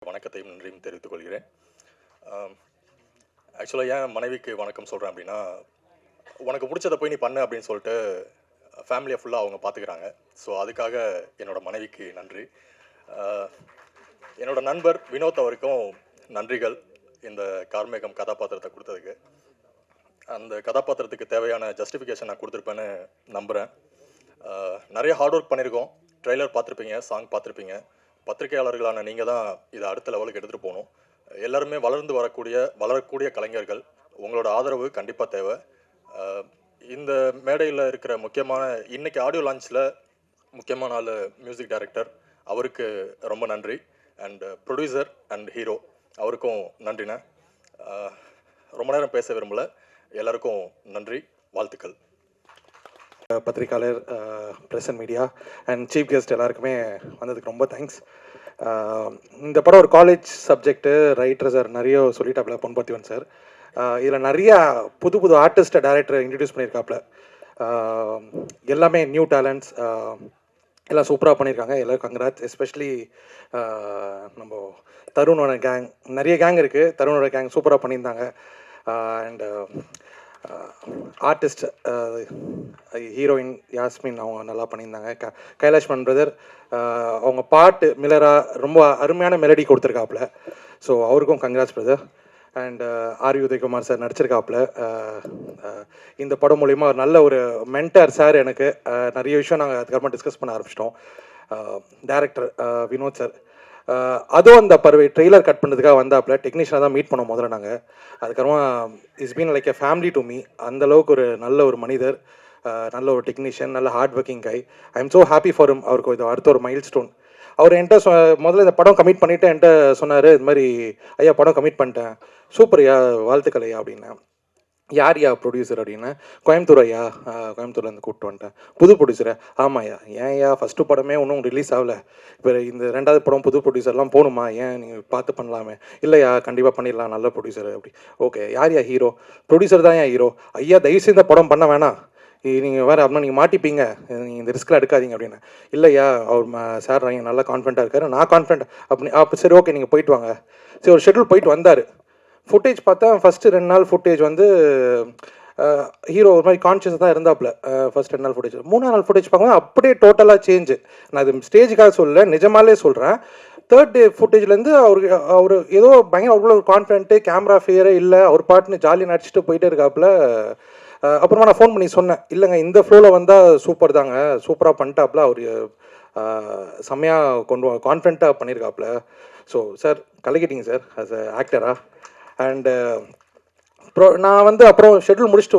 வணக்கத்தையும் நன்றியும் தெரிவித்துக் கொள்கிறேன். ஆக்சுவலாக ஏன் மனைவிக்கு வணக்கம் சொல்கிறேன் அப்படின்னா, உனக்கு பிடிச்சதை போய் நீ பண்ணு அப்படின்னு சொல்லிட்டு ஃபேமிலியை ஃபுல்லாக அவங்க பார்த்துக்கிறாங்க. ஸோ அதுக்காக என்னோட மனைவிக்கு நன்றி. என்னோட நண்பர் வினோத் அவருக்கும் நன்றிகள், இந்த கார்மேகம் கதாபாத்திரத்தை கொடுத்ததுக்கு. அந்த கதாபாத்திரத்துக்கு தேவையான ஜஸ்டிஃபிகேஷன் நான் கொடுத்துருப்பேன்னு நம்புகிறேன். நிறைய ஹார்ட் ஒர்க் பண்ணியிருக்கோம். ட்ரெய்லர் பார்த்துருப்பீங்க, சாங் பார்த்துருப்பீங்க. பத்திரிகையாளர்களான நீங்கள் தான் இதை அடுத்த லெவலுக்கு எடுத்துகிட்டு போகணும். எல்லாருமே வளரக்கூடிய கலைஞர்கள். உங்களோட ஆதரவு கண்டிப்பாக தேவை. இந்த மேடையில் இருக்கிற இன்னைக்கு ஆடியோ லான்ச்சில் முக்கியமான ஆள் மியூசிக் டைரக்டர், அவருக்கு ரொம்ப நன்றி. அண்ட் ப்ரொடியூசர் அண்ட் ஹீரோ அவருக்கும் நன்றிண்ணே. ரொம்ப நேரம் பேச விரும்பலை. எல்லாருக்கும் நன்றி, வாழ்த்துக்கள். பத்திரிகையாளர், press and media and chief guest எல்லாருக்குமே வந்ததுக்கு ரொம்ப தேங்க்ஸ். இந்த படம் ஒரு காலேஜ் சப்ஜெக்ட்டு. ரைட்டர் சார் நிறைய சொல்லிட்டாப்புல, பொன்பாத்திவன் சார். இதில் நிறையா புது ஆர்டிஸ்ட்டை டைரக்டரை இன்ட்ரடியூஸ் பண்ணியிருக்காப்புல. எல்லாமே நியூ டேலண்ட்ஸ், எல்லாம் சூப்பராக பண்ணியிருக்காங்க. எல்லோரும் கங்க்ராட்ஸ். எஸ்பெஷலி நம்ம தருணோட கேங், நிறைய கேங் இருக்குது. தருணோட கேங் சூப்பராக பண்ணியிருந்தாங்க. அண்டு ஆர்டிஸ்ட் ஹீரோயின் யாஸ்மின் அவங்க நல்லா பண்ணியிருந்தாங்க. கைலாஷ்மன் பிரதர் அவங்க பாட்டு மில்லரா ரொம்ப அருமையான மெலடி கொடுத்துருக்காப்புல. ஸோ அவருக்கும் congrats brother. And R Udayakumar sir நடிச்சிருக்காப்புல. இந்த படம் மூலிமா ஒரு நல்ல ஒரு மென்டர் சார். எனக்கு நிறைய விஷயம் நாங்கள் அதுக்கப்புறமா டிஸ்கஸ் பண்ண ஆரம்பிச்சிட்டோம். டைரக்டர் வினோத் சார், அதுவும் அந்த பறவை ட்ரெய்லர் கட் பண்ணுறதுக்காக வந்தாப்புல. டெக்னீஷியனாக தான் மீட் பண்ணோம் முதல்ல நாங்கள். அதுக்கப்புறமா it's been like a family to me. அந்தளவுக்கு ஒரு நல்ல ஒரு மனிதர், நல்ல ஒரு டெக்னீஷியன், நல்ல hard working guy. I am so happy for him. அவருக்கு இது அடுத்த ஒரு மைல் ஸ்டோன். அவர் என்கிட்ட முதல்ல இந்த படம் கமிட் பண்ணிவிட்டு என்கிட்ட சொன்னார், இது மாதிரி ஐயா படம் கமிட் பண்ணிட்டேன், சூப்பர் ஐயா, வாழ்த்துக்கள் ஐயா அப்படின்னேன். யார் யா ப்ரொடியூசர் அப்படின்னா, கோயம்புத்தூர் ஐயா, கோயம்புத்தூர்லேருந்து கூப்பிட்டு வந்துட்டேன். புது ப்ரொடியூசரா? ஆமாய்யா. ஏன் ஐயா ஃபஸ்ட்டு படமே ஒன்றும் ரிலீஸ் ஆகலை, இப்போ இந்த ரெண்டாவது படம் புது ப்ரொடியூசர்லாம் போகணுமா, ஏன் நீங்கள் பார்த்து பண்ணலாமே? இல்லையா, கண்டிப்பாக பண்ணிடலாம், நல்ல ப்ரொடியூசர் அப்படி. ஓகே, யார் யா ஹீரோ? ப்ரொடியூசர் தான் ஏன் ஹீரோ. ஐயா தயவுசெய்து இந்த படம் பண்ண வேணாம், நீங்கள் வேறு அப்படின்னா நீங்கள் மாட்டிப்பீங்க, நீங்கள் இந்த ரிஸ்க்கில் எடுக்காதீங்க அப்படின்னு. இல்லையா, அவர் சார் நீங்கள் நல்லா கான்ஃபிடண்ட்டாக இருக்காரு, நான் கான்ஃபிடண்ட் அப்படி. சரி ஓகே, நீங்கள் போயிட்டு வாங்க. சரி, ஒரு ஷெட்யூல் போயிட்டு வந்தார். ஃபுட்டேஜ் பார்த்தா ஃபஸ்ட்டு 2 நாள் ஃபுட்டேஜ் வந்து ஹீரோ ஒரு மாதிரி கான்ஷியஸாக தான் இருந்தாப்புல. ஃபஸ்ட் 2 நாள் ஃபுட்டேஜ். 3ஆம் நாள் ஃபுட்டேஜ் பார்க்கும்போது அப்படியே டோட்டலாக சேஞ்சு. நான் அது ஸ்டேஜுக்காக சொல்லலை, நிஜமாலே சொல்கிறேன். 3rd டே ஃபுட்டேஜ்லேருந்து அவர் ஏதோ பயங்கர அவ்வளோ ஒரு கான்ஃபிடென்ட்டு, கேமரா ஃபியரே இல்லை, அவர் பாட்டுன்னு ஜாலியாக நடிச்சுட்டு போயிட்டே இருக்காப்புல. அப்புறமா நான் ஃபோன் பண்ணி சொன்னேன், இல்லைங்க இந்த ஃப்ளோவில் வந்தால் சூப்பர் தாங்க, சூப்பராக பண்ணிட்டாப்புல, அவர் செம்மையாக கான்ஃபிடென்ட்டாக பண்ணியிருக்காப்புல. ஸோ சார் கலக்கிட்டீங்க சார் ஆஸ் அ ஆக்டராக. அண்டு நான் வந்து அப்புறம் ஷெட்யூல் முடிச்சுட்டு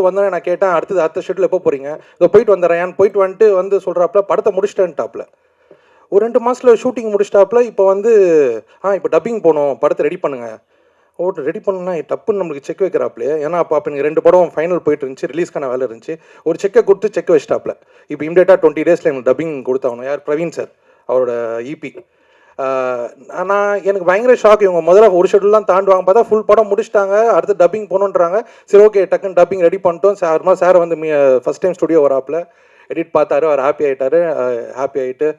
வந்தோடனே நான் கேட்டேன், அடுத்த ஷெட்யூல் எப்போ போகிறீங்க? இதை போயிட்டு வந்துடுறேன். போயிட்டு வந்துட்டு சொல்கிறாப்புல, படத்தை முடிச்சிட்டேன்ட்டாப்புல. ஒரு 2 மாதத்தில் ஷூட்டிங் முடிச்சிட்டாப்புல. இப்போ வந்து இப்போ டப்பிங் போகணும், படத்தை ரெடி பண்ணுங்க. ரெடி பண்ணுன்னா டப்புன்னு நம்மளுக்கு செக் வைக்கிறாப்புலையே. ஏன்னா அப்போ எனக்கு 2 படம் ஃபைனல் போயிட்டு இருந்துச்சு, ரிலீஸ்க்கான வேலை இருந்துச்சு. ஒரு செக்கை கொடுத்து செக் வச்சிட்டாப்புல. இப்போ இமீடியட்டாக 20 டேஸில் எங்களுக்கு டப்பிங் கொடுத்தாகணும். யார்? பிரவீன் சார், அவரோட இபி. எனக்கு பயங்கர ஷாக். இவங்க முதல்ல ஒரு ஷெட்யூல்லாம் தாண்டுவாங்க, பார்த்தா ஃபுல் படம் முடிச்சிட்டாங்க, அடுத்து டப்பிங் போகணுன்றாங்க. சரி ஓகே, டக்குன்னு டப்பிங் ரெடி பண்ணிட்டோம். சார் வந்து ஃபஸ்ட் டைம் ஸ்டுடியோ வராப்புல, எடிட் பார்த்தாரு, அவர் ஹாப்பி ஆகிட்டு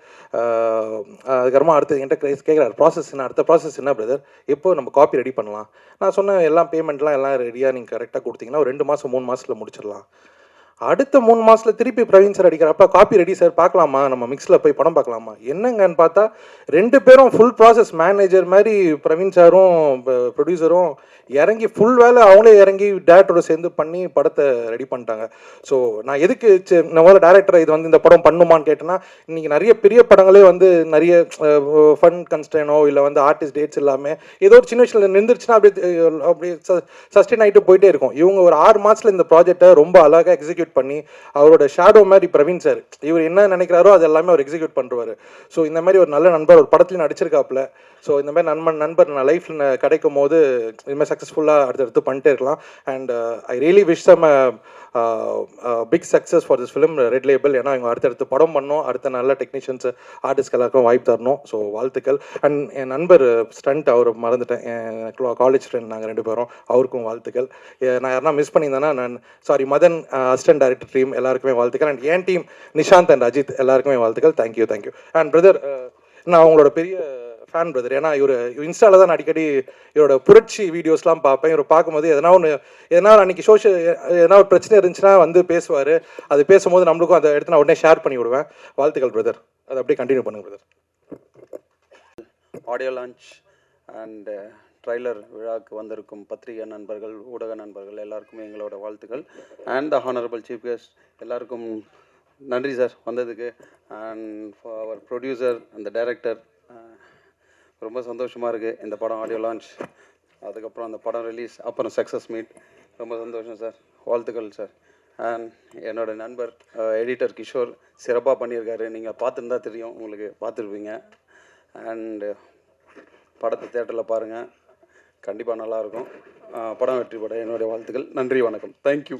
அதுக்கப்புறமா அடுத்து என்கிட்ட கேட்குறாரு, அடுத்த ப்ராசஸ் என்ன பிரதர், எப்போ நம்ம காப்பி ரெடி பண்ணலாம்? நான் சொன்னேன், எல்லாம் பேமெண்ட்லாம் எல்லாம் ரெடியாக நீங்கள் கரெக்டாக கொடுத்தீங்கன்னா ஒரு 2 மாதம் 3 மாதத்தில் முடிச்சிடலாம். அடுத்த 3 மாதத்தில் திருப்பி பிரவீன் சார் அடிக்கிறப்ப, காப்பி ரெடி சார், பார்க்கலாமா, நம்ம மிக்ஸில் போய் படம் பார்க்கலாமா? என்னங்கன்னு பார்த்தா 2 பேரும் ஃபுல் ப்ராசஸ் மேனேஜர் மாதிரி, பிரவீன் சாரும் ப்ரொடியூசரும் இறங்கி ஃபுல் வேலை அவங்களே இறங்கி டேரக்டரோட சேர்ந்து பண்ணி படத்தை ரெடி பண்ணிட்டாங்க. ஸோ நான் எதுக்கு முதல்ல டேரக்டரை இது வந்து இந்த படம் பண்ணுமான்னு கேட்டேன்னா, இன்றைக்கி நிறைய பெரிய படங்களே வந்து நிறைய ஃபன் கன்ஸ்டனோ இல்லை வந்து ஆர்டிஸ்ட் டேட்ஸ் இல்லாமல் ஏதோ ஒரு சின்ன விஷயம் நின்றுச்சுன்னா அப்படியே சஸ்டெயின் ஆகிட்டு போயிட்டே இருக்கும். இவங்க ஒரு 6 மாதத்தில் இந்த ப்ராஜெக்டை ரொம்ப அழகாக எக்ஸிக்யூட் பண்ணி, அவரோட ஷேடோ மாதிரி பிரவீன் சார், இவர் என்ன நினைக்கிறாரோ அது எல்லாமே அவர் எக்ஸிக்யூட் பண்ணுவார். ஸோ இந்த மாதிரி ஒரு நல்ல நண்பர் ஒரு படத்துலையும் நடிச்சிருக்காப்புல. ஸோ இந்த மாதிரி நண்பர் நான் லைஃப்பில் கிடைக்கும் போது இது மாதிரி சக்ஸஸ்ஃபுல்லாக அடுத்தடுத்து பண்ணிட்டே இருக்கலாம். And I really wish some big success for this film Red Label. ஏன்னா இவங்க அடுத்தடுத்து படம் பண்ணோம், அடுத்த நல்ல டெக்னீஷியன்ஸ் ஆர்டிஸ்ட் எல்லாருக்கும் வாய்ப்பு தரணும். ஸோ வாழ்த்துக்கள். அண்ட் என் நண்பர் ஸ்டண்ட், அவர் மறந்துட்டேன், என் காலேஜ் ஃப்ரெண்ட், நாங்கள் 2 பேரும், அவருக்கும் வாழ்த்துக்கள். நான் யாருன்னா மிஸ் பண்ணியிருந்தேன்னா மதன், அசிஸ்டன்ட் டைரக்டர் டீம் எல்லாருக்குமே வாழ்த்துக்கள். அண்ட் என் டீம் நிஷாந்த் அண்ட் அஜித் எல்லாருக்குமே வாழ்த்துக்கள். தேங்க்யூ. அண்ட் பிரதர், நான் அவங்களோட பெரிய ஃபேன் பிரதர். ஏன்னா இவர் இன்ஸ்டாவில் தான் நான் அடிக்கடி இவரோட புரட்சி வீடியோஸ்லாம் பார்ப்பேன். இவர் பார்க்கும்போது எதனா அன்றைக்கி எதனா ஒரு பிரச்சனை இருந்துச்சுன்னா வந்து பேசுவார். அது பேசும்போது நம்மளுக்கும் அதை எடுத்து நான் உடனே ஷேர் பண்ணி விடுவேன். வாழ்த்துக்கள் பிரதர். அதை அப்படியே கண்டினியூ பண்ணுங்க brother. Audio launch and trailer விழாவுக்கு வந்திருக்கும் பத்திரிகை நண்பர்கள், ஊடக நண்பர்கள் எல்லாருக்குமே எங்களோட வாழ்த்துக்கள். And the honourable chief guest எல்லாருக்கும் நன்றி சார் வந்ததுக்கு. அண்ட் ஃபார் அவர் ப்ரொடியூசர் அந்த டைரக்டர், ரொம்ப சந்தோஷமாக இருக்குது இந்த படம் ஆடியோ லான்ச், அதுக்கப்புறம் அந்த படம் ரிலீஸ், அப்புறம் சக்ஸஸ் மீட். ரொம்ப சந்தோஷம் சார், வாழ்த்துக்கள் சார். அண்ட் என்னோட நண்பர் எடிட்டர் கிஷோர் சிறப்பாக பண்ணியிருக்காரு. நீங்கள் பார்த்துருந்தா தெரியும், உங்களுக்கு பார்த்துருப்பீங்க. அண்டு படத்தை தேட்டரில் பாருங்கள், கண்டிப்பாக நல்லாயிருக்கும். படம் வெற்றி பட என்னுடைய வாழ்த்துக்கள். நன்றி, வணக்கம். தேங்க்யூ.